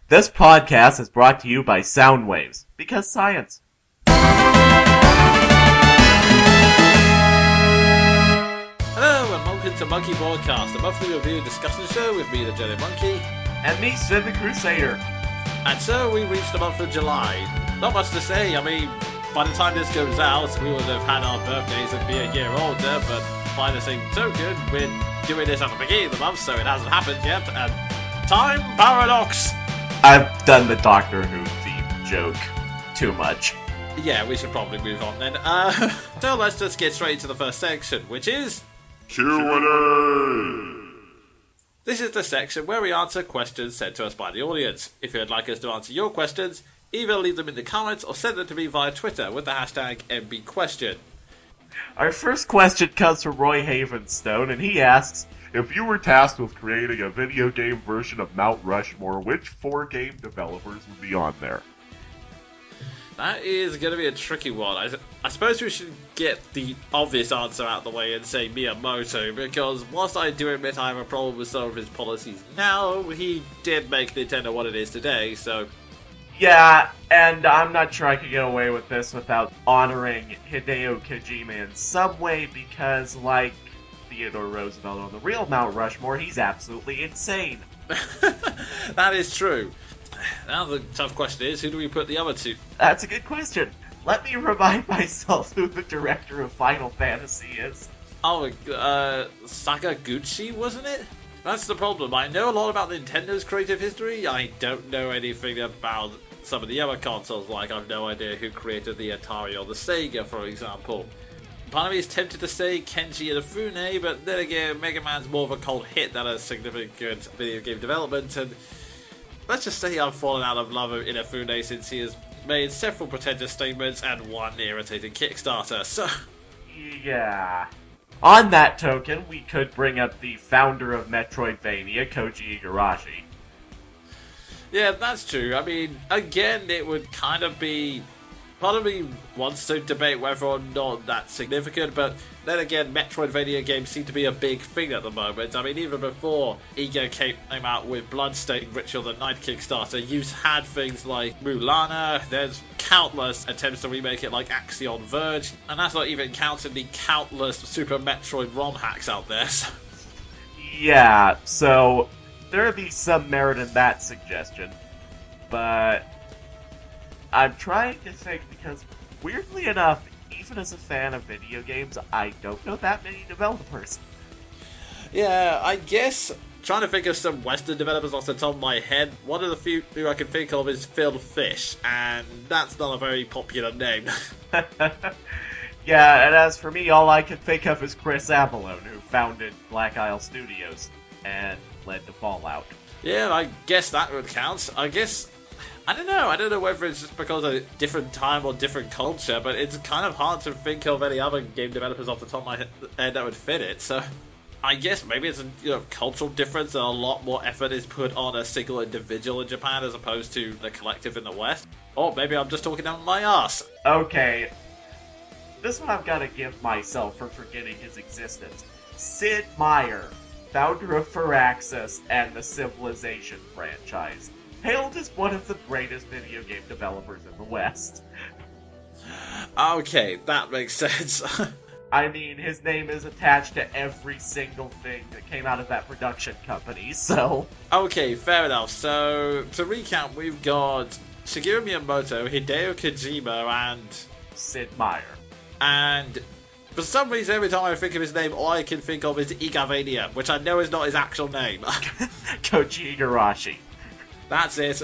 This podcast is brought to you by Soundwaves, because science. Hello and welcome to Monkey Broadcast, a monthly review and discussion show with me, the Jonin Monkey. And me, Sven the Crusader. And so we reached the month of July. Not much to say, I mean, by the time this goes out, we would have had our birthdays and be a year older, but by the same token, we're doing this at the beginning of the month, so it hasn't happened yet, and time paradox! I've done the Doctor Who theme joke too much. Yeah, we should probably move on then. So let's just get straight into the first section, which is Q&A! This is the section where we answer questions sent to us by the audience. If you'd like us to answer your questions, either leave them in the comments or send them to me via Twitter with the hashtag MBQuestion. Our first question comes from Roy Havenstone, and he asks, If you were tasked with creating a video game version of Mount Rushmore, which 4 game developers would be on there? That is going to be a tricky one. I suppose we should get the obvious answer out of the way and say Miyamoto, because whilst I do admit I have a problem with some of his policies now, he did make Nintendo what it is today, so... Yeah, and I'm not sure I could get away with this without honoring Hideo Kojima in some way, because, like Theodore Roosevelt on the real Mount Rushmore, he's absolutely insane. That is true. Now the tough question is, who do we put the other two? That's a good question. Let me remind myself who the director of Final Fantasy is. Oh, Sakaguchi, wasn't it? That's the problem. I know a lot about Nintendo's creative history. I don't know anything about some of the other consoles, like I've no idea who created the Atari or the Sega, for example. Part of me is tempted to say Kenji Inafune, but then again, Mega Man's more of a cold hit than a significant video game development, and let's just say I've fallen out of love with Inafune since he has made several pretentious statements and one irritating Kickstarter, so... Yeah. On that token, we could bring up the founder of Metroidvania, Koji Igarashi. Yeah, that's true. I mean, again, it would kind of be... Part of me wants to debate whether or not that's significant, but then again, Metroidvania games seem to be a big thing at the moment. I mean, even before Iga came out with Bloodstained Ritual of the Night Kickstarter, you've had things like Mulana, there's countless attempts to remake it like Axion Verge, and that's not even counting the countless Super Metroid ROM hacks out there. Yeah, so there would be some merit in that suggestion, but... I'm trying to think because, weirdly enough, even as a fan of video games, I don't know that many developers. Yeah, I guess, trying to think of some Western developers off the top of my head, one of the few who I can think of is Phil Fish, and that's not a very popular name. Yeah, and as for me, all I can think of is Chris Avalone, who founded Black Isle Studios, and led to Fallout. Yeah, I guess that would count. I don't know whether it's just because of a different time or different culture, but it's kind of hard to think of any other game developers off the top of my head that would fit it, so I guess maybe it's a cultural difference and a lot more effort is put on a single individual in Japan as opposed to the collective in the West. Or maybe I'm just talking down my ass. Okay, this one I've got to give myself for forgetting his existence. Sid Meier, founder of Firaxis and the Civilization franchise, hailed as one of the greatest video game developers in the West. Okay, that makes sense. I mean, his name is attached to every single thing that came out of that production company, so... Okay, fair enough. So, to recap, we've got Shigeru Miyamoto, Hideo Kojima, and... Sid Meier. And... for some reason, every time I think of his name, all I can think of is Igavania, which I know is not his actual name. Koji Igarashi. That's it.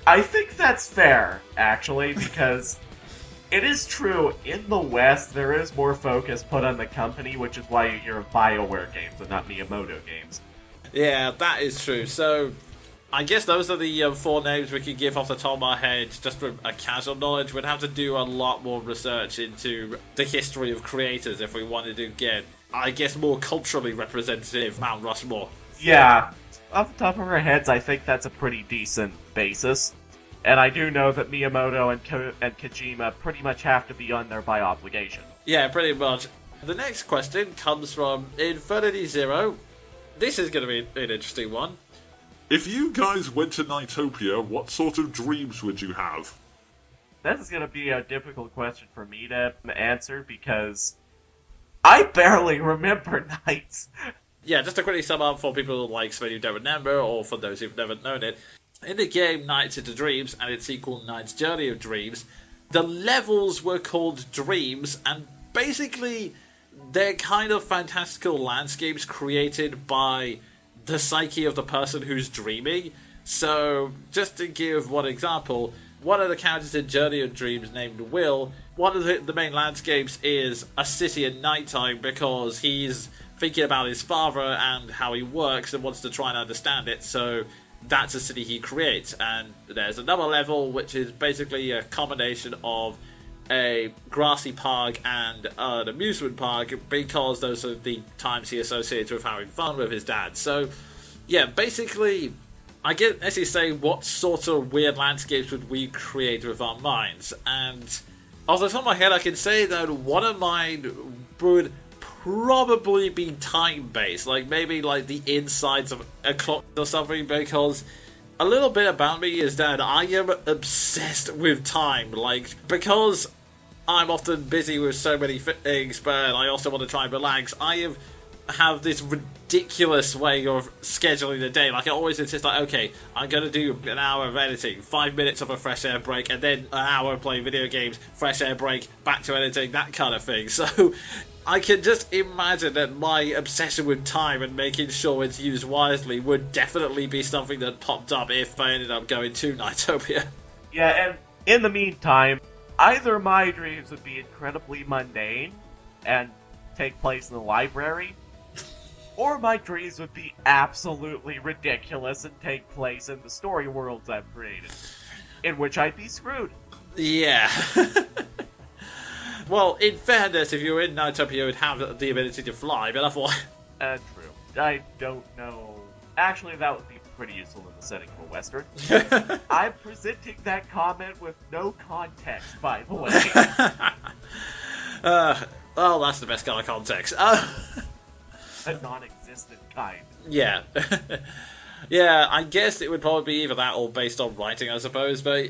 I think that's fair, actually, because it is true, in the West, there is more focus put on the company, which is why you hear of BioWare games and not Miyamoto games. Yeah, that is true. So, I guess those are the 4 names we can give off the top of our head, just from a casual knowledge. We'd have to do a lot more research into the history of creators if we wanted to get, I guess, more culturally representative Mount Rushmore. Yeah. Off the top of our heads, I think that's a pretty decent basis. And I do know that Miyamoto and Kojima pretty much have to be on there by obligation. Yeah, pretty much. The next question comes from Infinity Zero. This is going to be an interesting one. If you guys went to Nightopia, what sort of dreams would you have? This is going to be a difficult question for me to answer because I barely remember nights. Yeah, just to quickly sum up for people like Sven who don't remember, or for those who've never known it, in the game Nights into Dreams and its sequel Knight's Journey of Dreams, the levels were called dreams, and basically they're kind of fantastical landscapes created by the psyche of the person who's dreaming. So, just to give one example, one of the characters in Journey of Dreams named Will, one of the main landscapes is a city at nighttime because he's thinking about his father and how he works and wants to try and understand it, so that's a city he creates. And there's another level which is basically a combination of a grassy park and an amusement park because those are the times he associates with having fun with his dad. So, yeah, basically, I get as you say, what sort of weird landscapes would we create with our minds? And off the top of my head, I can say that one of mine would probably be time-based, like maybe like the insides of a clock or something, because a little bit about me is that I am obsessed with time, like, because I'm often busy with so many things, but I also want to try and relax. I have this ridiculous way of scheduling the day. Like, I always insist, like, okay, I'm going to do an hour of editing, 5 minutes of a fresh air break, and then an hour playing video games, fresh air break, back to editing, that kind of thing. So I can just imagine that my obsession with time and making sure it's used wisely would definitely be something that popped up if I ended up going to Nightopia. Yeah, and in the meantime, either my dreams would be incredibly mundane and take place in the library, or my dreams would be absolutely ridiculous and take place in the story worlds I've created, in which I'd be screwed. Yeah. Well, in fairness, if you were in Nightopia, you would have the ability to fly, but otherwise... True. I don't know. Actually, that would be pretty useful in the setting of a Western. I'm presenting that comment with no context, by the way. Well, that's the best kind of context. A non-existent kind. Yeah. Yeah, I guess it would probably be either that or based on writing, I suppose, but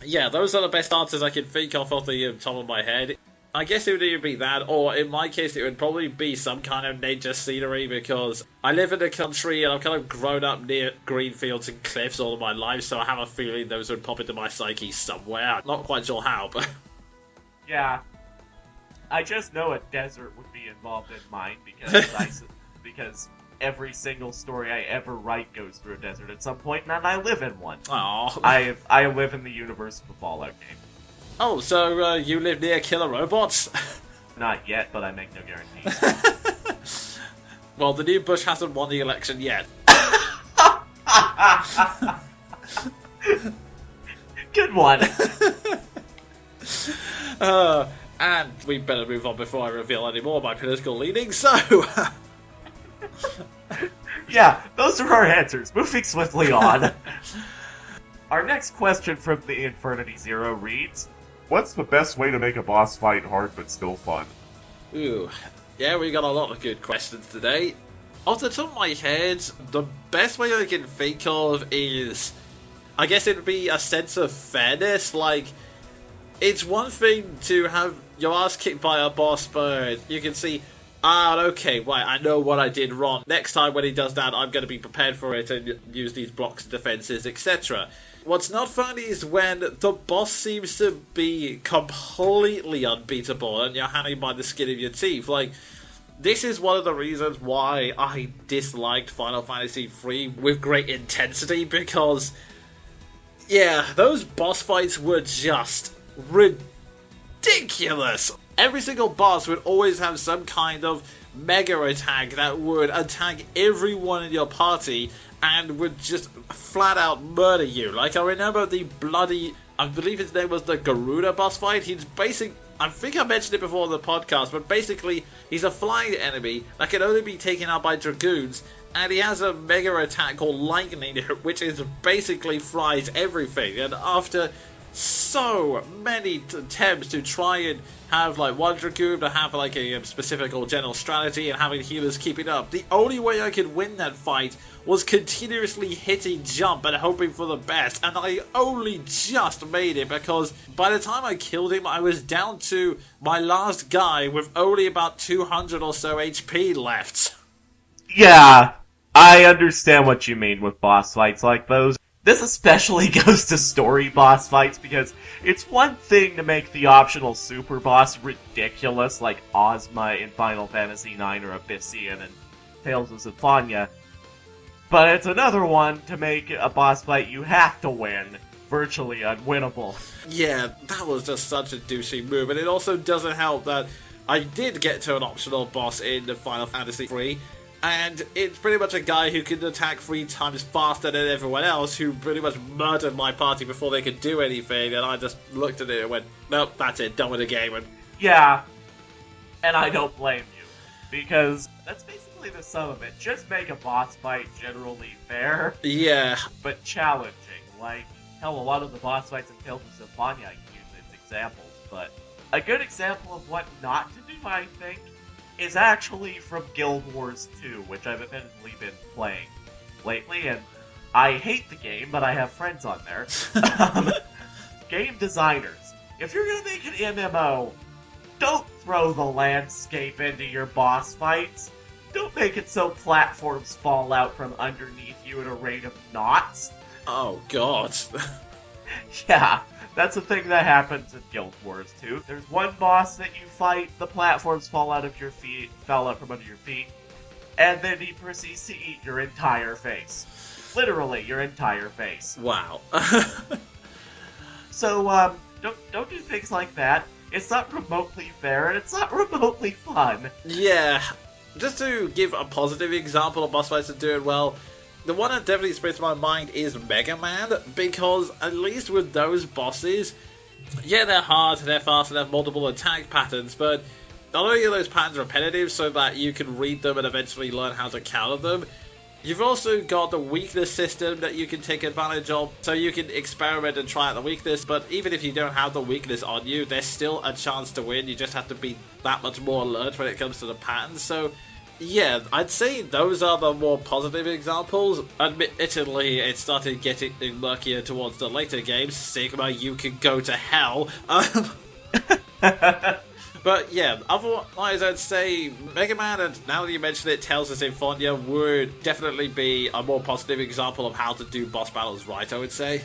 yeah, those are the best answers I can think of off the top of my head. I guess it would either be that, or in my case it would probably be some kind of nature scenery, because I live in the country and I've kind of grown up near green fields and cliffs all of my life, so I have a feeling those would pop into my psyche somewhere. I'm not quite sure how, but... Yeah. I just know a desert would be involved in mine, because every single story I ever write goes through a desert at some point, and I live in one. Aww. I live in the universe of a Fallout game. Oh, so you live near killer robots? Not yet, but I make no guarantees. Well, the new Bush hasn't won the election yet. Good one. And we better move on before I reveal any more of my political leanings, so... Yeah, those are our answers. Moving swiftly on. Our next question from the Infernity Zero reads, What's the best way to make a boss fight hard but still fun? Ooh, yeah, we got a lot of good questions today. Off the top of my head, the best way I can think of is... I guess it would be a sense of fairness, like... It's one thing to have your ass kicked by a boss, but you can see, okay, right, I know what I did wrong. Next time when he does that, I'm going to be prepared for it and use these blocks, defenses, etc. What's not funny is when the boss seems to be completely unbeatable and you're hanging by the skin of your teeth. Like, this is one of the reasons why I disliked Final Fantasy III with great intensity, because, yeah, those boss fights were just ridiculous. Every single boss would always have some kind of mega attack that would attack everyone in your party and would just flat out murder you. Like, I remember the bloody, I believe his name was the Garuda boss fight. He's I think I mentioned it before on the podcast, but basically he's a flying enemy that can only be taken out by dragoons, and he has a mega attack called Lightning, which is basically fries everything. And after so many attempts to try and have like one Dragoon to have like a specific or general strategy and having healers keep it up. The only way I could win that fight was continuously hitting jump and hoping for the best, and I only just made it because by the time I killed him I was down to my last guy with only about 200 or so HP left. Yeah, I understand what you mean with boss fights like those. This especially goes to story boss fights because it's one thing to make the optional super boss ridiculous like Ozma in Final Fantasy IX or Abyssian in Tales of Symphonia, but it's another one to make a boss fight you have to win virtually unwinnable. Yeah, that was just such a douchey move, and it also doesn't help that I did get to an optional boss in the Final Fantasy III, and it's pretty much a guy who can attack 3 times faster than everyone else, who pretty much murdered my party before they could do anything, and I just looked at it and went, nope, that's it, done with the game. And Yeah, and I don't blame you, because that's basically the sum of it. Just make a boss fight generally fair, yeah, but challenging. Like, hell, a lot of the boss fights in Tales of Symphonia I can use as examples, but a good example of what not to do, I think, is actually from Guild Wars 2, which I've admittedly been playing lately, and I hate the game, but I have friends on there. Game designers, if you're gonna make an MMO, don't throw the landscape into your boss fights. Don't make it so platforms fall out from underneath you at a rate of knots. oh god. Yeah, that's a thing that happens in Guild Wars 2. There's one boss that you fight, the platforms fall out from under your feet, and then he proceeds to eat your entire face. Literally, your entire face. Wow. So, don't do things like that. It's not remotely fair, and it's not remotely fun. Yeah, just to give a positive example of boss fights that do it well, the one that definitely springs to my mind is Mega Man, because at least with those bosses, yeah, they're hard, they're fast, and they have multiple attack patterns, but not only are those patterns repetitive so that you can read them and eventually learn how to counter them, you've also got the weakness system that you can take advantage of, so you can experiment and try out the weakness, but even if you don't have the weakness on you, there's still a chance to win. You just have to be that much more alert when it comes to the patterns. So yeah, I'd say those are the more positive examples. Admittedly, it started getting murkier towards the later games. Sigma, you can go to hell. But yeah, otherwise I'd say Mega Man, and now that you mention it, Tales of Symphonia would definitely be a more positive example of how to do boss battles right, I would say.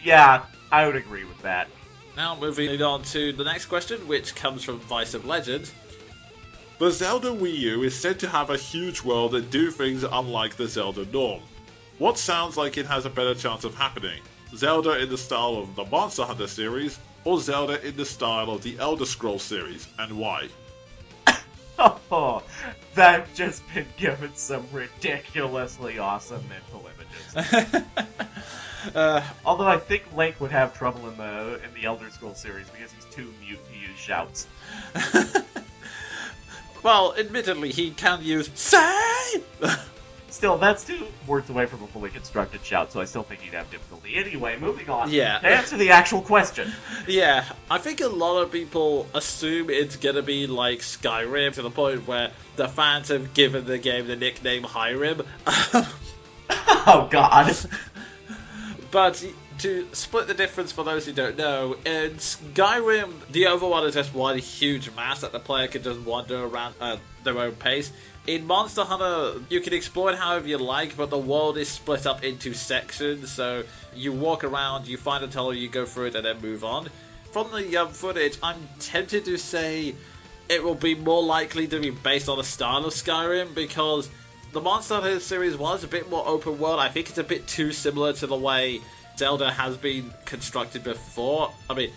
Yeah, I would agree with that. Now moving on to the next question, which comes from Vice of Legend. The Zelda Wii U is said to have a huge world and do things unlike the Zelda norm. What sounds like it has a better chance of happening? Zelda in the style of the Monster Hunter series, or Zelda in the style of the Elder Scrolls series, and why? Oh, I've just been given some ridiculously awesome mental images. Although I think Link would have trouble in the Elder Scrolls series because he's too mute to use shouts. Well, admittedly, he can use SAY! Still, that's 2 words away from a fully constructed shout, so I still think he'd have difficulty. Anyway, moving on. Yeah. To answer the actual question. Yeah, I think a lot of people assume it's gonna be like Skyrim, to the point where the fans have given the game the nickname Hyrim. Oh, God. But to split the difference for those who don't know, in Skyrim, the overworld is just one huge mass that the player can just wander around at their own pace. In Monster Hunter, you can explore it however you like, but the world is split up into sections, so you walk around, you find a tunnel, you go through it, and then move on. From the footage, I'm tempted to say it will be more likely to be based on the style of Skyrim, because the Monster Hunter series was a bit more open world. I think it's a bit too similar to the way Zelda has been constructed before. I mean,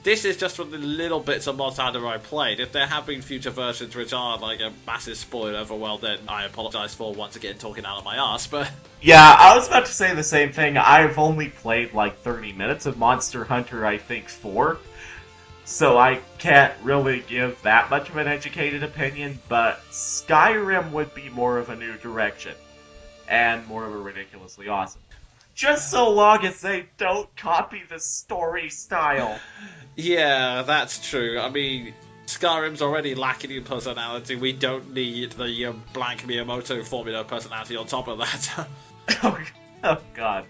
this is just from the little bits of Monster Hunter I played. If there have been future versions which are like a massive spoiler over, well, then I apologise for once again talking out of my ass, but Yeah, I was about to say the same thing. I've only played like 30 minutes of Monster Hunter, I think, 4. So I can't really give that much of an educated opinion, but Skyrim would be more of a new direction. And more of a ridiculously awesome. Just so long as they don't copy the story style. Yeah, that's true. I mean, Skyrim's already lacking in personality. We don't need the blank Miyamoto formula personality on top of that. Oh god.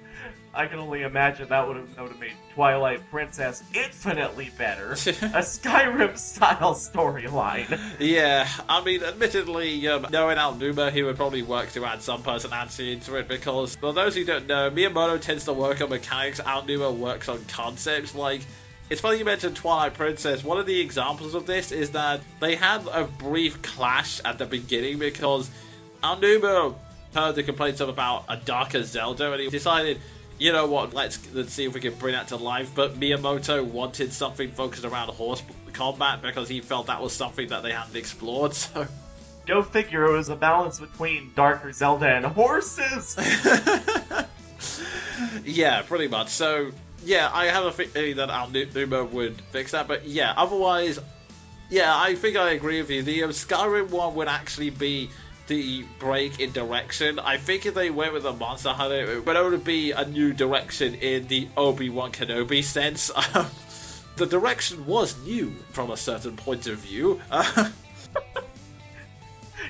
I can only imagine that would have made Twilight Princess infinitely better. A Skyrim-style storyline. Yeah, I mean, admittedly, knowing Aonuma, he would probably work to add some personality into it because, for those who don't know, Miyamoto tends to work on mechanics, Aonuma works on concepts. Like, it's funny you mentioned Twilight Princess. One of the examples of this is that they had a brief clash at the beginning because Aonuma heard the complaints about a darker Zelda and he decided, you know what, let's see if we can bring that to life. But Miyamoto wanted something focused around horse combat because he felt that was something that they hadn't explored, so... Go figure, it was a balance between darker Zelda and horses! Yeah, pretty much. So, yeah, I have a feeling that Aonuma would fix that, but yeah, otherwise, yeah, I think I agree with you. The Skyrim one would actually be the break in direction. I think if they went with a Monster Hunter, it would only be a new direction in the Obi-Wan Kenobi sense. The direction was new from a certain point of view.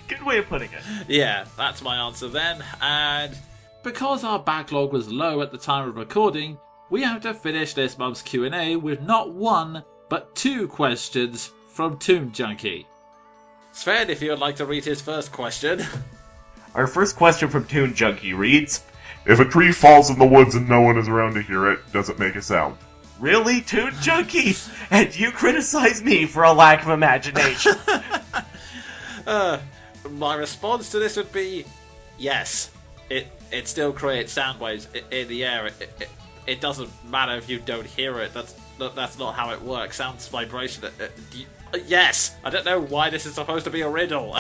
Good way of putting it. Yeah, that's my answer then. And because our backlog was low at the time of recording, we have to finish this month's Q&A with not one, but 2 questions from Toon Junkie. Sven, if you would like to read his first question. Our first question from Toon Junkie reads, If a tree falls in the woods and no one is around to hear it, does it make a sound? Really, Toon Junkie? And you criticize me for a lack of imagination. My response to this would be, yes. It still creates sound waves in the air. It doesn't matter if you don't hear it. That's not how it works. Sound's vibration. Yes! I don't know why this is supposed to be a riddle.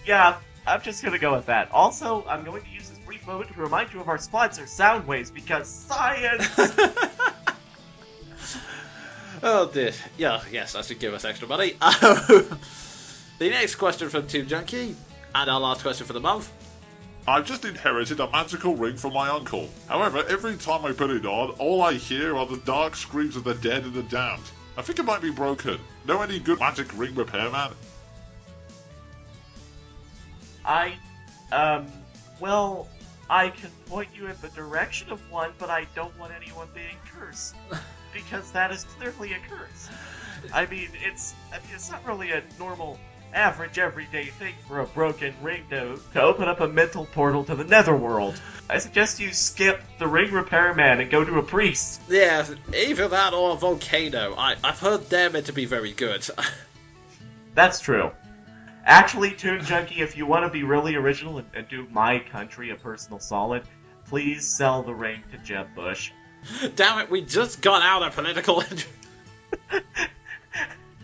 Yeah, I'm just gonna go with that. Also, I'm going to use this brief moment to remind you of our sponsor, Soundwaves, because science! Oh dear. Yeah, yes, that should give us extra money. The next question from Toon Junkie, and our last question for the month. I've just inherited a magical ring from my uncle. However, every time I put it on, all I hear are the dark screams of the dead and the damned. I think it might be broken. Know any good magic ring repairman? Well, I can point you in the direction of one, but I don't want anyone being cursed. Because that is clearly a curse. I mean, it's not really a normal, average, everyday thing for a broken ring to open up a mental portal to the netherworld. I suggest you skip the ring repairman and go to a priest. Yeah, either that or a volcano. I've heard they're meant to be very good. That's true. Actually, Toon Junkie, if you want to be really original and do my country a personal solid, please sell the ring to Jeb Bush. Damn it, we just got out of political...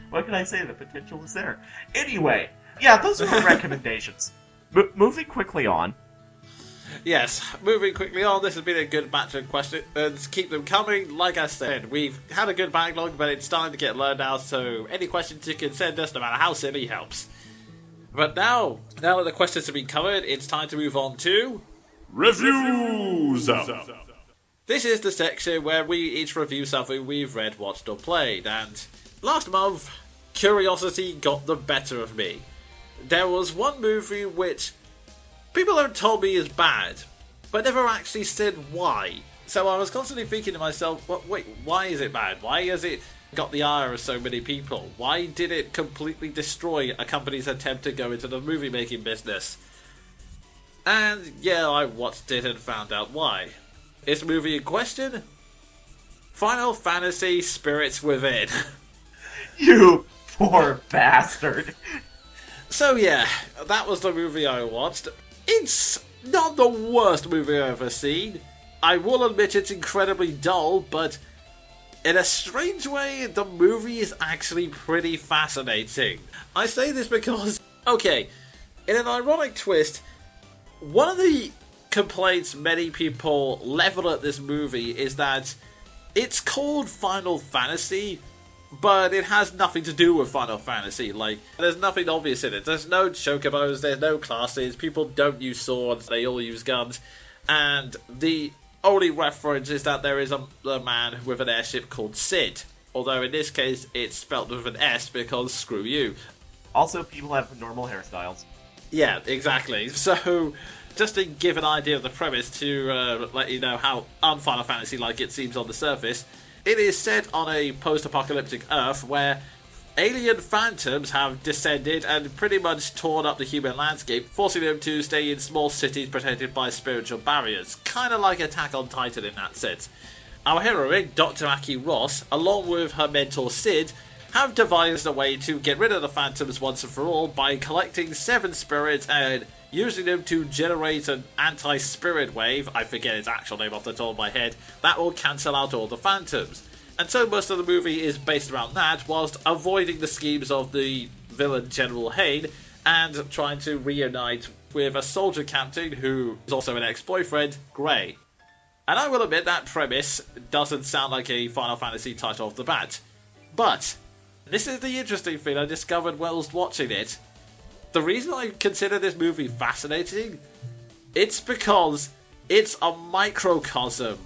What can I say? The potential is there. Anyway, yeah, those are our recommendations. Moving quickly on. Yes, moving quickly on, this has been a good batch of questions. Keep them coming. Like I said, we've had a good backlog, but it's starting to get low now, so any questions you can send us, no matter how silly, helps. But now that the questions have been covered, it's time to move on to... Reviews! This is the section where we each review something we've read, watched, or played, and last month, curiosity got the better of me. There was one movie which people have told me is bad, but never actually said why. So I was constantly thinking to myself, wait, why is it bad? Why has it got the ire of so many people? Why did it completely destroy a company's attempt to go into the movie making business? And yeah, I watched it and found out why. This movie in question? Final Fantasy Spirits Within. You poor bastard. So yeah, that was the movie I watched. It's not the worst movie I've ever seen. I will admit it's incredibly dull, but in a strange way, the movie is actually pretty fascinating. I say this because, okay, in an ironic twist, one of the complaints many people level at this movie is that it's called Final Fantasy, but it has nothing to do with Final Fantasy. Like, there's nothing obvious in it. There's no chocobos, there's no classes, people don't use swords, they all use guns, and the only reference is that there is a man with an airship called Sid. Although in this case, it's spelt with an S because screw you. Also, people have normal hairstyles. Yeah, exactly. So, just to give an idea of the premise to let you know how un-Final Fantasy-like it seems on the surface, it is set on a post-apocalyptic Earth where alien phantoms have descended and pretty much torn up the human landscape, forcing them to stay in small cities protected by spiritual barriers. Kind of like Attack on Titan in that sense. Our heroine, Dr. Aki Ross, along with her mentor Sid, have devised a way to get rid of the phantoms once and for all by collecting 7 spirits and using them to generate an anti-spirit wave, I forget its actual name off the top of my head, that will cancel out all the phantoms. And so most of the movie is based around that, whilst avoiding the schemes of the villain General Hain and trying to reunite with a soldier captain who is also an ex-boyfriend, Grey. And I will admit that premise doesn't sound like a Final Fantasy title off the bat. But this is the interesting thing I discovered whilst watching it. The reason I consider this movie fascinating, it's because it's a microcosm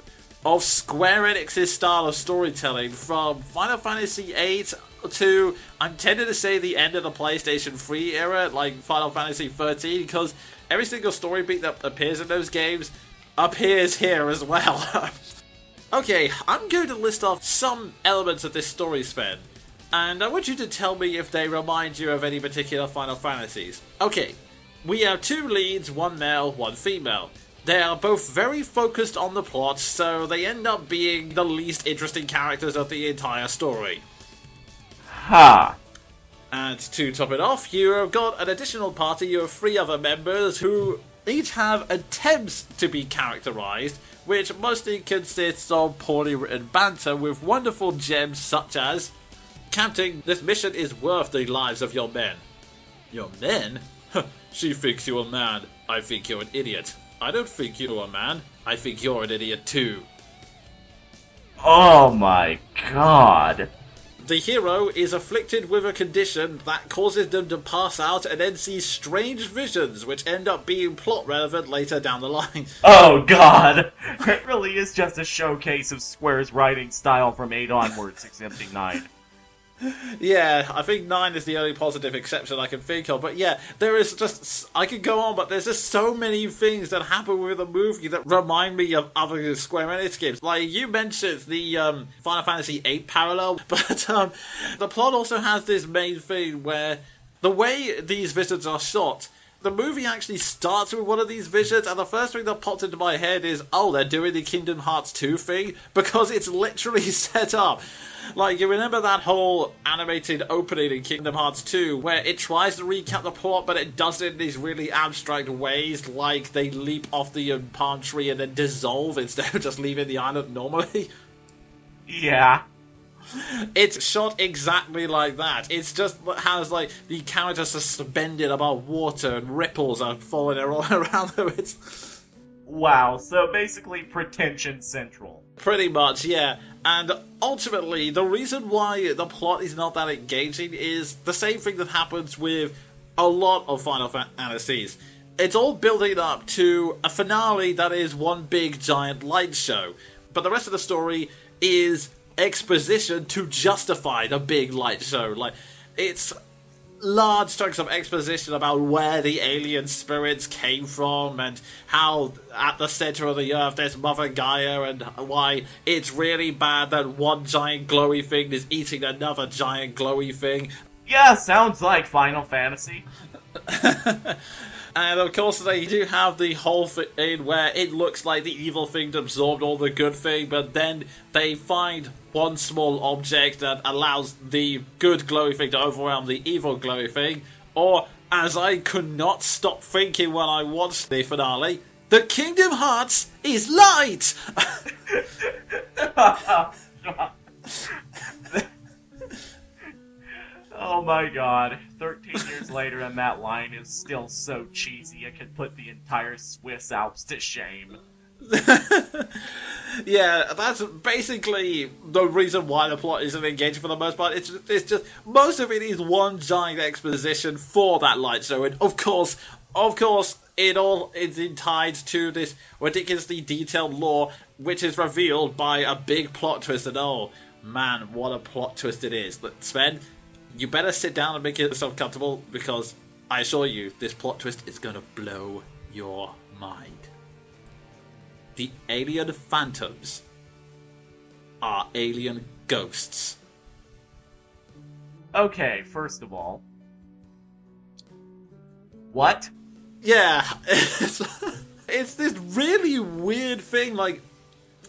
of Square Enix's style of storytelling from Final Fantasy VIII to, I'm tempted to say, the end of the PlayStation 3 era, like Final Fantasy 13, because every single story beat that appears in those games appears here as well. Okay, I'm going to list off some elements of this story, Sven, and I want you to tell me if they remind you of any particular Final Fantasies. Okay, we have 2 leads, 1 male, 1 female. They are both very focused on the plot, so they end up being the least interesting characters of the entire story. Ha! And to top it off, you have got an additional party, you have 3 other members who each have attempts to be characterized, which mostly consists of poorly written banter with wonderful gems such as, Captain, this mission is worth the lives of your men. Your men? She thinks you're a man. I think you're an idiot. I don't think you're a man. I think you're an idiot too. Oh my god. The hero is afflicted with a condition that causes them to pass out and then see strange visions, which end up being plot relevant later down the line. Oh god. It really is just a showcase of Square's writing style from 8 onwards, exempting 9. Yeah, I think 9 is the only positive exception I can think of. But yeah, there is just... I could go on, but there's just so many things that happen with the movie that remind me of other Square Enix games. Like, you mentioned the Final Fantasy VIII parallel, but the plot also has this main thing where the way these visions are shot... The movie actually starts with one of these visions, and the first thing that popped into my head is, oh, they're doing the Kingdom Hearts 2 thing, because it's literally set up. Like, you remember that whole animated opening in Kingdom Hearts 2, where it tries to recap the plot, but it does it in these really abstract ways, like they leap off the palm tree and then dissolve instead of just leaving the island normally? Yeah. It's shot exactly like that. It's just has like the characters suspended above water and ripples are falling all around them. It's Wow, so basically pretension central. pretty much, yeah. And ultimately, the reason why the plot is not that engaging is the same thing that happens with a lot of Final Fantasies. It's all building up to a finale that is one big giant light show. But the rest of the story is exposition to justify the big light show. Like, it's large chunks of exposition about where the alien spirits came from and how at the center of the earth there's Mother Gaia and why it's really bad that one giant glowy thing is eating another giant glowy thing. Yeah, sounds like Final Fantasy. And of course they do have the whole thing where it looks like the evil thing absorbed all the good thing, but then they find one small object that allows the good glowy thing to overwhelm the evil glowy thing. Or, as I could not stop thinking when I watched the finale, the Kingdom Hearts is light! Oh my god. 13 years later and that line is still so cheesy it could put the entire Swiss Alps to shame. Yeah, that's basically the reason why the plot isn't engaging for the most part. It's just most of it is one giant exposition for that light show, and of course, it all is tied to this ridiculously detailed lore, which is revealed by a big plot twist. And oh man, what a plot twist it is! But Sven, you better sit down and make yourself comfortable, because I assure you, this plot twist is gonna blow your mind. The alien phantoms are alien ghosts. Okay, first of all, what? Yeah, it's this really weird thing. Like,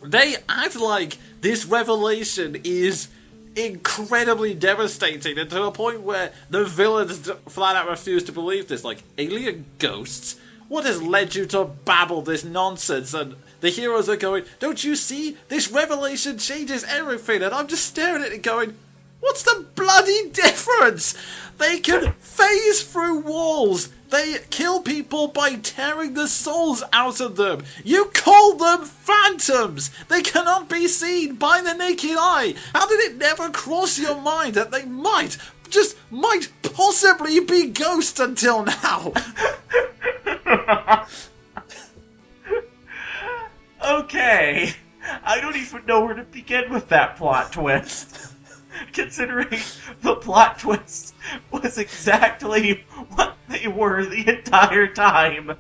they act like this revelation is incredibly devastating, and to the point where the villains flat out refuse to believe this. Like, alien ghosts? What has led you to babble this nonsense? And the heroes are going, don't you see? This revelation changes everything. And I'm just staring at it going, what's the bloody difference? They can phase through walls. They kill people by tearing the souls out of them. You call them phantoms. They cannot be seen by the naked eye. How did it never cross your mind that they might possibly be ghosts until now? Okay, I don't even know where to begin with that plot twist. Considering the plot twist was exactly what they were the entire time.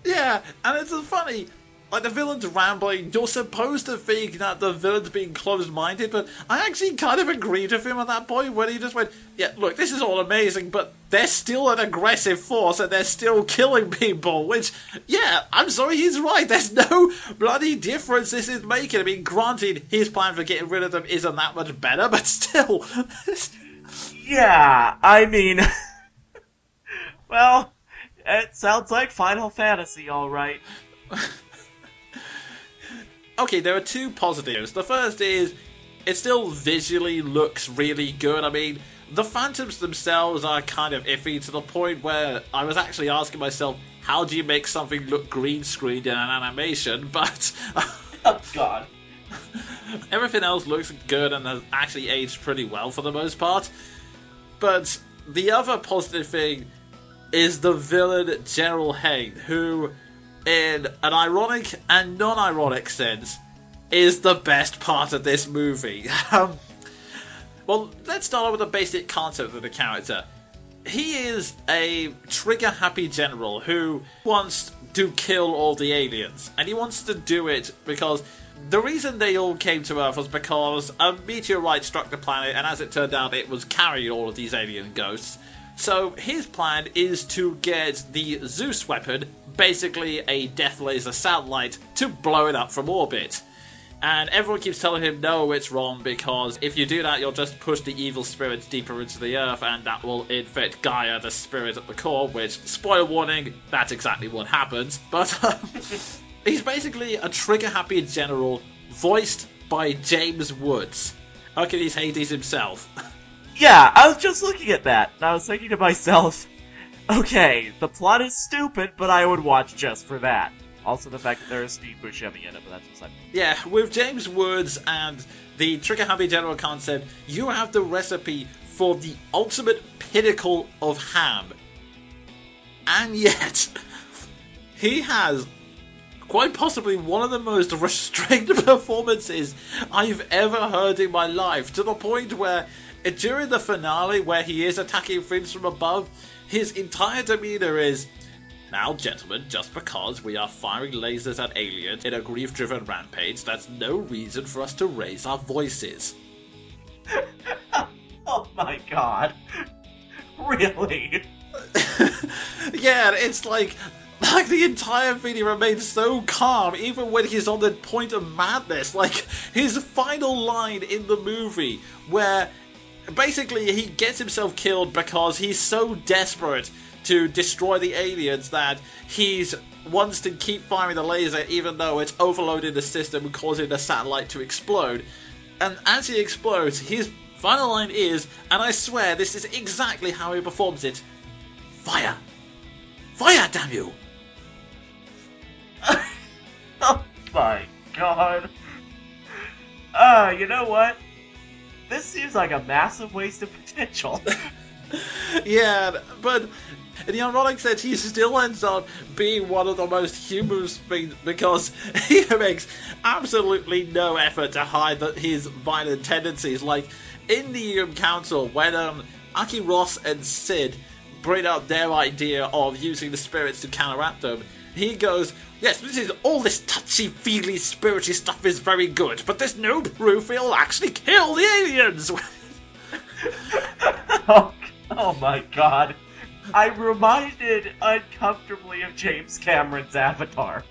Yeah, and it's funny. Like, the villain's rambling, you're supposed to think that the villain's being closed-minded, but I actually kind of agreed with him at that point when he just went, yeah, look, this is all amazing, but they're still an aggressive force and they're still killing people, which, yeah, I'm sorry, he's right. There's no bloody difference this is making. I mean, granted, his plan for getting rid of them isn't that much better, but still. Yeah, I mean, well, it sounds like Final Fantasy, alright. Okay, there are two positives. The first is, it still visually looks really good. I mean, the phantoms themselves are kind of iffy to the point where I was actually asking myself, how do you make something look green screened in an animation? But Oh, God. everything else looks good and has actually aged pretty well for the most part. But the other positive thing is the villain General Hain, who, in an ironic and non-ironic sense, is the best part of this movie. Well, let's start off with the basic concept of the character. He is a trigger-happy general who wants to kill all the aliens. And he wants to do it because the reason they all came to Earth was because a meteorite struck the planet, and as it turned out, it was carrying all of these alien ghosts. So his plan is to get the Zeus weapon, basically a death laser satellite, to blow it up from orbit. And everyone keeps telling him, no, it's wrong, because if you do that, you'll just push the evil spirits deeper into the Earth, and that will infect Gaia, the spirit at the core, which, spoiler warning, that's exactly what happens. But he's basically a trigger-happy general, voiced by James Woods. Hercules Hades himself. Yeah, I was just looking at that, and I was thinking to myself, okay, the plot is stupid, but I would watch just for that. Also the fact that there is Steve Buscemi in it, but that's beside. Yeah, with James Woods and the trigger-happy general concept, you have the recipe for the ultimate pinnacle of ham. And yet, he has quite possibly one of the most restrained performances I've ever heard in my life, to the point where during the finale, where he is attacking things from above, his entire demeanor is, now, gentlemen, just because we are firing lasers at aliens in a grief-driven rampage, that's no reason for us to raise our voices. Oh my god. Really? Yeah, it's like the entire video remains so calm, even when he's on the point of madness. Like, his final line in the movie, where basically he gets himself killed because he's so desperate to destroy the aliens that he wants to keep firing the laser even though it's overloading the system and causing the satellite to explode. And as he explodes, his final line is, and I swear this is exactly how he performs it, fire! Fire, damn you! Oh my god. You know what? This seems like a massive waste of potential. Yeah, but in the ironic sense, he still ends up being one of the most humorous things because he makes absolutely no effort to hide his violent tendencies. Like, in the council, when Aki Ross and Sid bring up their idea of using the spirits to counteract them, he goes, yes, all this touchy-feely spiritual stuff is very good, but there's no proof it'll actually kill the aliens! Oh my god. I'm reminded uncomfortably of James Cameron's Avatar.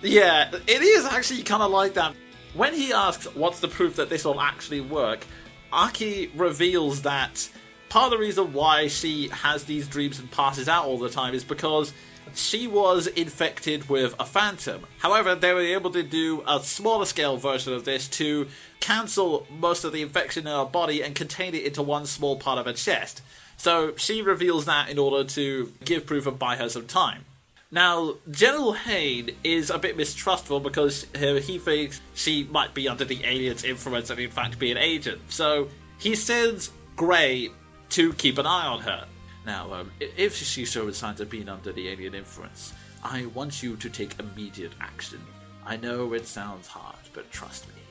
Yeah, it is actually kind of like that. When he asks what's the proof that this will actually work, Aki reveals that part of the reason why she has these dreams and passes out all the time is because she was infected with a phantom. However, they were able to do a smaller scale version of this to cancel most of the infection in her body and contain it into one small part of her chest. So she reveals that in order to give proof and buy her some time. Now, General Hain is a bit mistrustful because he thinks she might be under the alien's influence and in fact be an agent. So he sends Grey to keep an eye on her. Now, if she shows signs of being under the alien influence, I want you to take immediate action. I know it sounds hard, but trust me,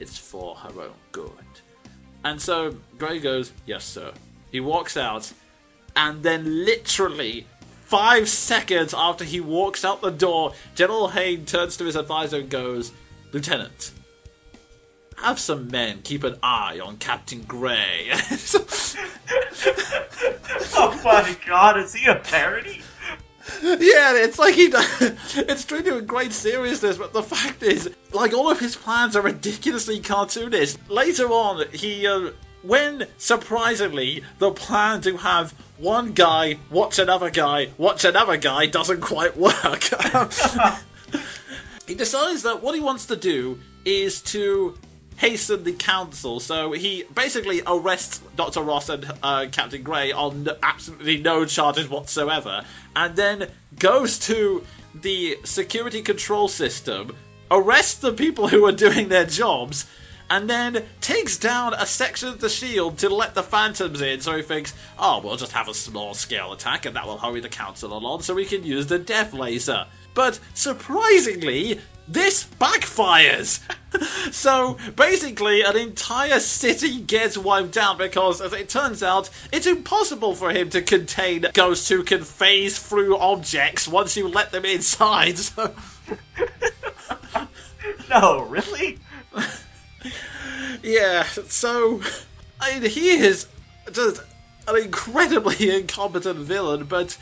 it's for her own good. And so Grey goes, yes, sir. He walks out, and then literally 5 seconds after he walks out the door, General Hain turns to his advisor and goes, Lieutenant, have some men keep an eye on Captain Grey. Oh my god, is he a parody? Yeah, it's like it's treated with great seriousness, but the fact is, like, all of his plans are ridiculously cartoonish. Later on, when, surprisingly, the plan to have one guy watch another guy doesn't quite work, he decides that what he wants to do is to hasten the council. So he basically arrests Dr. Ross and Captain Grey on absolutely no charges whatsoever, and then goes to the security control system, arrests the people who are doing their jobs, and then takes down a section of the shield to let the phantoms in. So he thinks, oh, we'll just have a small-scale attack and that will hurry the council along so we can use the death laser. But surprisingly, this backfires. So basically an entire city gets wiped out because, as it turns out, it's impossible for him to contain ghosts who can phase through objects once you let them inside. So... No, really? Yeah, so I mean, he is just an incredibly incompetent villain, but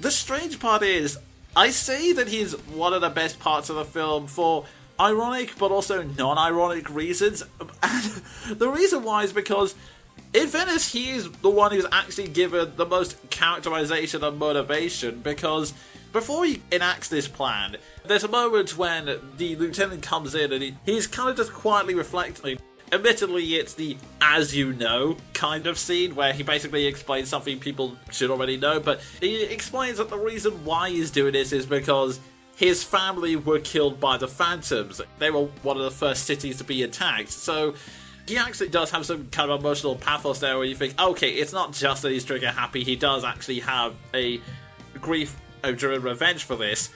the strange part is, I say that he's one of the best parts of the film for ironic but also non-ironic reasons. And the reason why is because, in fairness, he is the one who's actually given the most characterization and motivation, because before he enacts this plan, there's a moment when the lieutenant comes in and he's kind of just quietly reflecting. Admittedly, it's the as you know kind of scene where he basically explains something people should already know, but he explains that the reason why he's doing this is because his family were killed by the Phantoms. They were one of the first cities to be attacked, so he actually does have some kind of emotional pathos there where you think, okay, it's not just that he's trigger happy, he does actually have a grief-driven revenge for this.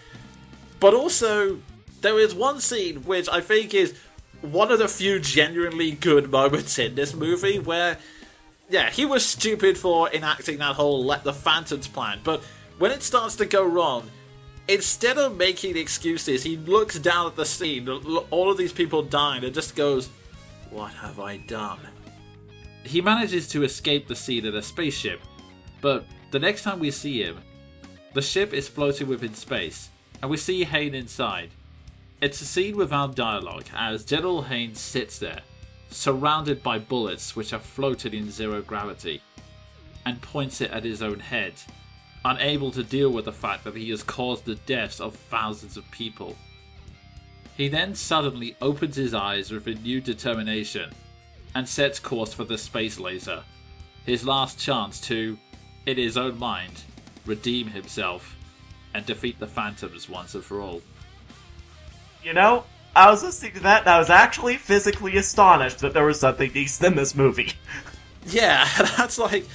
But also, there is one scene which I think is one of the few genuinely good moments in this movie where, yeah, he was stupid for enacting that whole let the Phantoms plan, but when it starts to go wrong, instead of making excuses, he looks down at the scene, all of these people dying, and just goes, what have I done? He manages to escape the scene in a spaceship, but the next time we see him, the ship is floating within space, and we see Hain inside. It's a scene without dialogue, as General Hain sits there, surrounded by bullets which are floating in zero gravity, and points it at his own head, unable to deal with the fact that he has caused the deaths of thousands of people. He then suddenly opens his eyes with renewed determination, and sets course for the space laser, his last chance to, in his own mind, redeem himself, and defeat the Phantoms once and for all. You know, I was listening to that and I was actually physically astonished that there was something decent in this movie. Yeah, that's like...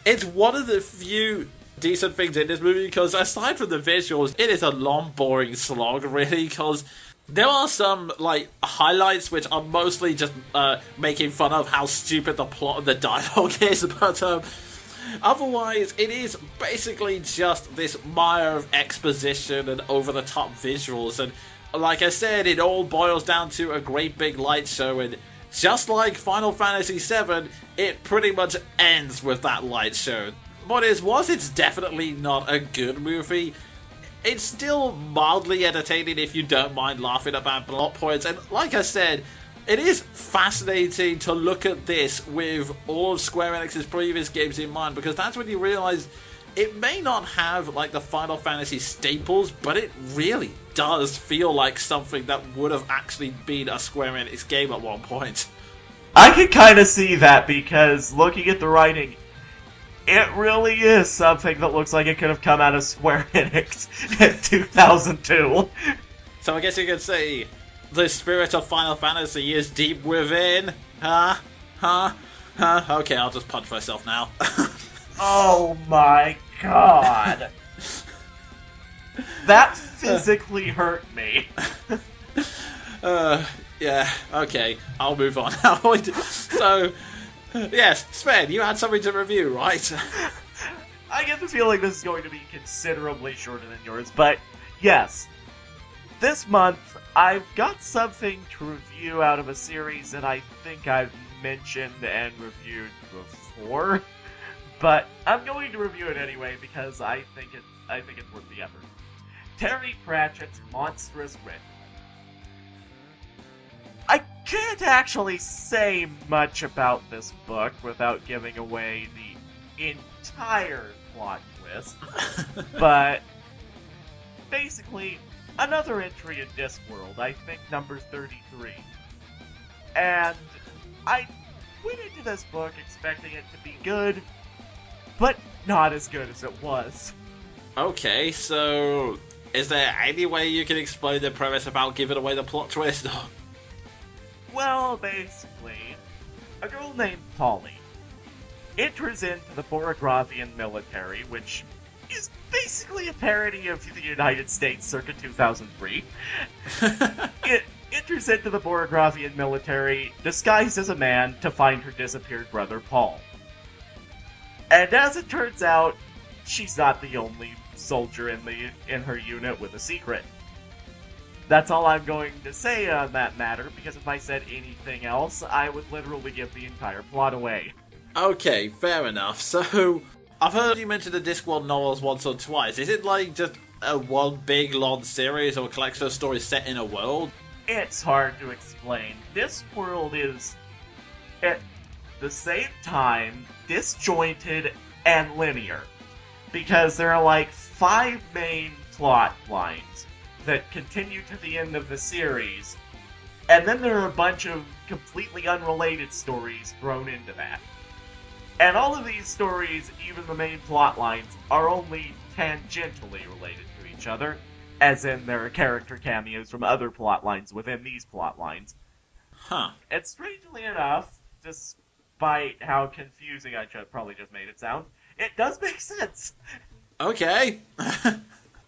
It's one of the few decent things in this movie because aside from the visuals, it is a long, boring slog, really. Because there are some like highlights which are mostly just making fun of how stupid the plot of the dialogue is, but otherwise, it is basically just this mire of exposition and over-the-top visuals, and like I said, it all boils down to a great big light show, and just like Final Fantasy VII, it pretty much ends with that light show. Whilst it's definitely not a good movie, it's still mildly entertaining if you don't mind laughing at bad plot points, and like I said, it is fascinating to look at this with all of Square Enix's previous games in mind, because that's when you realise it may not have like the Final Fantasy staples, but it really does feel like something that would have actually been a Square Enix game at one point. I can kind of see that because looking at the writing, it really is something that looks like it could have come out of Square Enix in 2002. So I guess you could say the spirit of Final Fantasy is deep within. Huh? Okay, I'll just punch myself now. Oh my god. That physically hurt me. Yeah, okay, I'll move on now. So, yes, Sven, you had something to review, right? I get the feeling this is going to be considerably shorter than yours, but yes. This month, I've got something to review out of a series that I think I've mentioned and reviewed before, but I'm going to review it anyway because I think it's worth the effort. Terry Pratchett's Monstrous Regiment. I can't actually say much about this book without giving away the entire plot twist, but basically, another entry in Discworld, I think number 33. And I went into this book expecting it to be good, but not as good as it was. Okay, so is there any way you can explain the premise without giving away the plot twist? Well, basically, a girl named Polly enters into the Borogravian military, which is basically a parody of the United States circa 2003. It enters into the Borogravian military disguised as a man to find her disappeared brother Paul. And as it turns out, she's not the only soldier in her unit with a secret. That's all I'm going to say on that matter, because if I said anything else, I would literally give the entire plot away. Okay, fair enough. So, I've heard you mention the Discworld novels once or twice. Is it like just a one big long series or a collection of stories set in a world? It's hard to explain. Discworld is, at the same time, disjointed and linear. Because there are like 5 main plot lines that continue to the end of the series, and then there are a bunch of completely unrelated stories thrown into that. And all of these stories, even the main plot lines, are only tangentially related to each other, as in there are character cameos from other plot lines within these plot lines. Huh. And strangely enough, despite how confusing I probably just made it sound, it does make sense. Okay.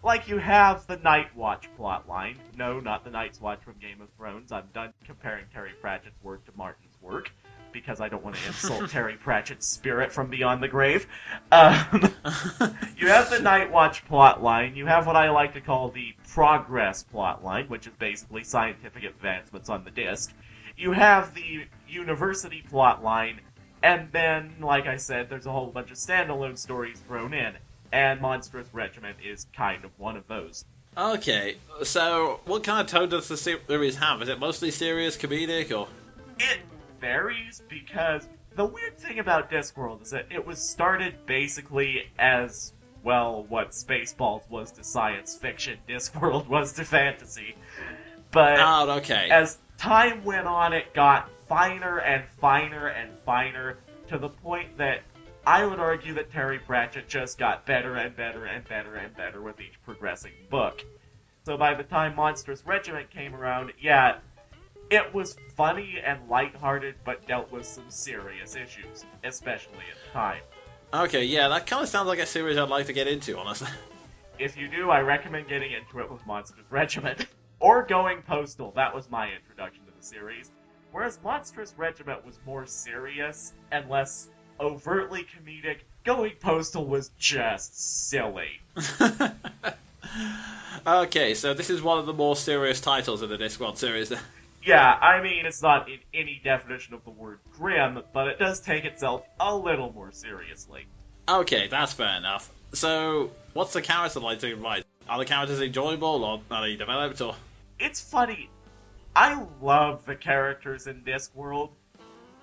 Like, you have the Night Watch plotline. No, not the Night's Watch from Game of Thrones. I'm done comparing Terry Pratchett's work to Martin's work, because I don't want to insult Terry Pratchett's spirit from beyond the grave. You have the Night Watch plotline. You have what I like to call the Progress plotline, which is basically scientific advancements on the disc. You have the University plotline, and then, like I said, there's a whole bunch of standalone stories thrown in. And Monstrous Regiment is kind of one of those. Okay, so what kind of tone does the series have? Is it mostly serious, comedic, or? It varies because the weird thing about Discworld is that it was started basically as, well, what Spaceballs was to science fiction, Discworld was to fantasy. But okay. As time went on, it got finer and finer and finer to the point that I would argue that Terry Pratchett just got better and better and better and better with each progressing book. So by the time Monstrous Regiment came around, yeah, it was funny and lighthearted, but dealt with some serious issues, especially at the time. Okay, yeah, that kind of sounds like a series I'd like to get into, honestly. If you do, I recommend getting into it with Monstrous Regiment. Or Going Postal, that was my introduction to the series. Whereas Monstrous Regiment was more serious and less overtly comedic, Going Postal was just silly. Okay, so this is one of the more serious titles in the Discworld series. Yeah, I mean, it's not in any definition of the word grim, but it does take itself a little more seriously. Okay, that's fair enough. So, what's the character like to write? Are the characters enjoyable, or are they developed, or...? It's funny. I love the characters in Discworld,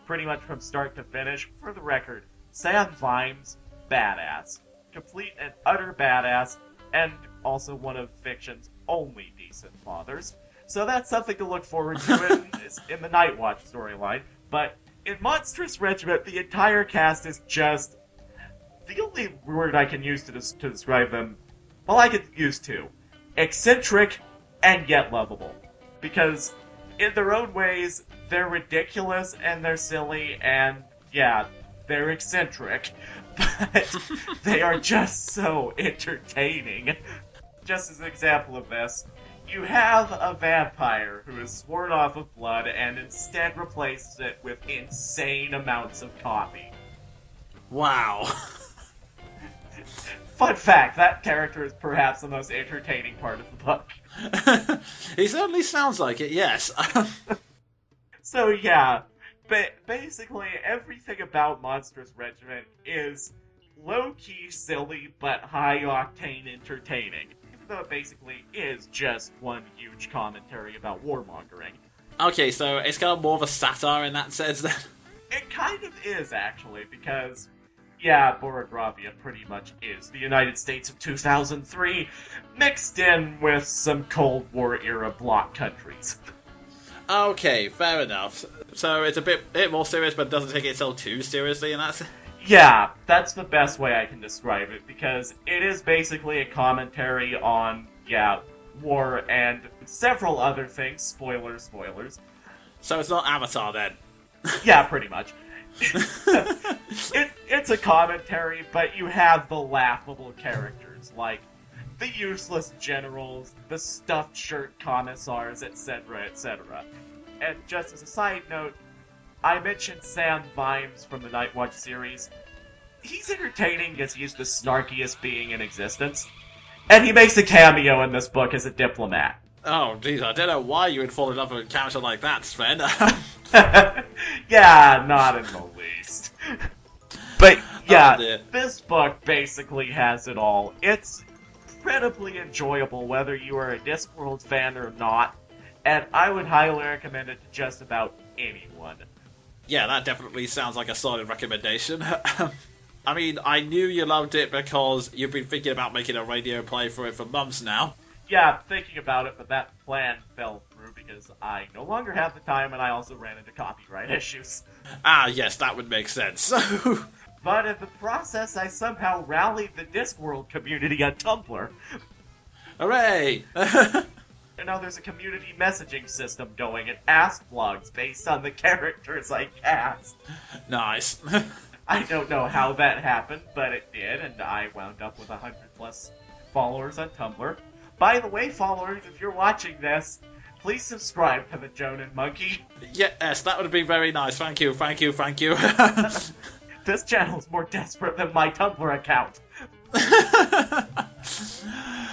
pretty much from start to finish. For the record, Sam Vimes, badass. Complete and utter badass, and also one of fiction's only decent fathers. So that's something to look forward to in the Nightwatch storyline. But in Monstrous Regiment, the entire cast is just... The only word I can use to describe them... Well, I could use two. Eccentric and yet lovable. Because in their own ways, they're ridiculous and they're silly and, yeah, they're eccentric. But they are just so entertaining. Just as an example of this, you have a vampire who is sworn off of blood and instead replaces it with insane amounts of coffee. Wow. Fun fact, that character is perhaps the most entertaining part of the book. He certainly sounds like it, yes. So yeah, basically everything about Monstrous Regiment is low-key silly but high-octane entertaining. Even though it basically is just one huge commentary about warmongering. Okay, so it's kind of more of a satire in that sense, then? It kind of is, actually, because, yeah, Borogravia pretty much is the United States of 2003, mixed in with some Cold War-era bloc countries. Okay, fair enough. So it's a bit more serious, but doesn't take itself too seriously, and that's... Yeah, that's the best way I can describe it, because it is basically a commentary on, yeah, war and several other things. Spoilers. So it's not Avatar, then? Yeah, pretty much. It's a commentary, but you have the laughable characters, like the useless generals, the stuffed shirt commissars, etc., etc. And just as a side note, I mentioned Sam Vimes from the Nightwatch series. He's entertaining because he's the snarkiest being in existence. And he makes a cameo in this book as a diplomat. Oh, jeez, I don't know why you would fall in love with a character like that, Sven. Yeah, not in the least. But yeah, Oh, this book basically has it all. It's incredibly enjoyable whether you are a Discworld fan or not, and I would highly recommend it to just about anyone. Yeah, that definitely sounds like a solid recommendation. I mean, I knew you loved it because you've been thinking about making a radio play for it for months now. Yeah, I'm thinking about it, but that plan fell through because I no longer have the time and I also ran into copyright issues. Ah, yes, that would make sense. But in the process, I somehow rallied the Discworld community on Tumblr. Hooray! And now there's a community messaging system going and ask blogs based on the characters I cast. Nice. I don't know how that happened, but it did, and I wound up with 100+ followers on Tumblr. By the way, followers, if you're watching this, please subscribe to the Jonin Monkey. Yes, that would be very nice. Thank you. This channel's more desperate than my Tumblr account.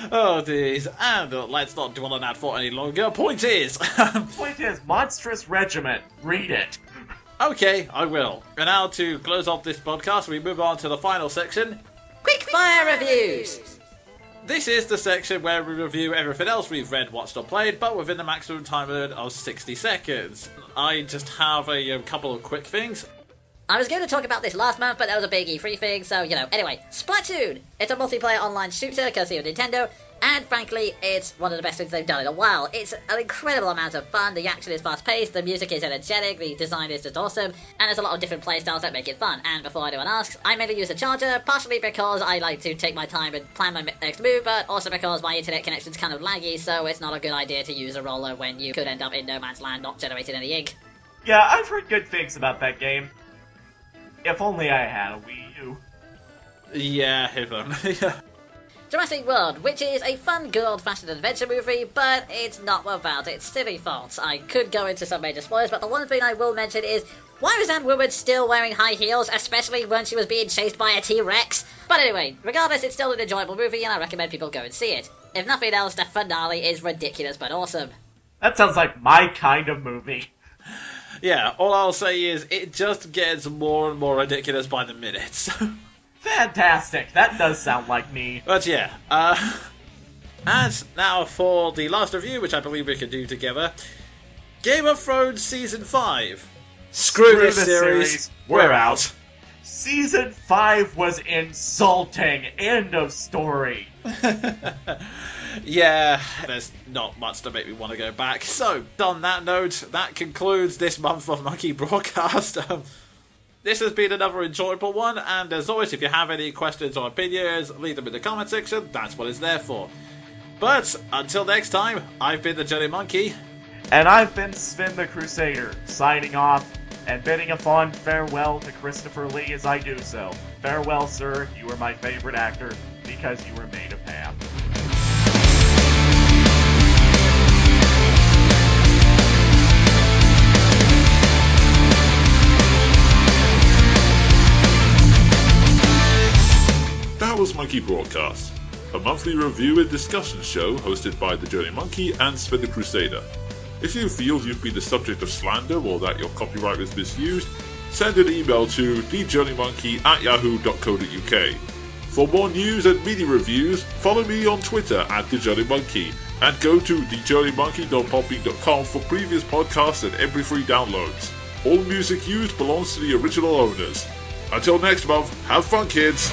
Oh, jeez. And let's not dwell on that for any longer. Point is... Monstrous Regiment. Read it. Okay, I will. And now, to close off this podcast, we move on to the final section. Quickfire reviews! This is the section where we review everything else we've read, watched, or played, but within the maximum time limit of 60 seconds. I just have a couple of quick things. I was going to talk about this last month, but that was a big E3 thing, so, Anyway, Splatoon! It's a multiplayer online shooter, courtesy of Nintendo, and frankly, it's one of the best things they've done in a while. It's an incredible amount of fun, the action is fast-paced, the music is energetic, the design is just awesome, and there's a lot of different playstyles that make it fun. And before anyone asks, I mainly use a charger, partially because I like to take my time and plan my next move, but also because my internet connection's kind of laggy, so it's not a good idea to use a roller when you could end up in no man's land not generating any ink. Yeah, I've heard good things about that game. If only I had a Wii U. Yeah, if only. Yeah. Jurassic World, which is a fun, good old-fashioned adventure movie, but it's not without its silly faults. I could go into some major spoilers, but the one thing I will mention is, why was Anne Woodward still wearing high heels, especially when she was being chased by a T-Rex? But anyway, regardless, it's still an enjoyable movie, and I recommend people go and see it. If nothing else, the finale is ridiculous but awesome. That sounds like my kind of movie. Yeah, all I'll say is it just gets more and more ridiculous by the minute. So. Fantastic. That does sound like me. But yeah, and now for the last review, which I believe we can do together. Game of Thrones Season 5. Screw this series. We're out. Season 5 was insulting. End of story. Yeah, there's not much to make me want to go back. So, on that note, that concludes this month of Monkey Broadcast. This has been another enjoyable one, and as always, if you have any questions or opinions, leave them in the comment section. That's what it's there for. But until next time, I've been the Jonin Monkey. And I've been Sven the Crusader, signing off and bidding a fond farewell to Christopher Lee as I do so. Farewell, sir. You are my favorite actor because you were made of ham. That was Monkey Broadcast, a monthly review and discussion show hosted by the Jonin Monkey and Sven the Crusader. If you feel you've been the subject of slander or that your copyright was misused, send an email to thejoninmonkey@yahoo.co.uk. For more news and media reviews, follow me on Twitter @thejoninmonkey and go to thejoninmonkey.podbean.com for previous podcasts and MP3 downloads. All music used belongs to the original owners. Until next month, have fun, kids!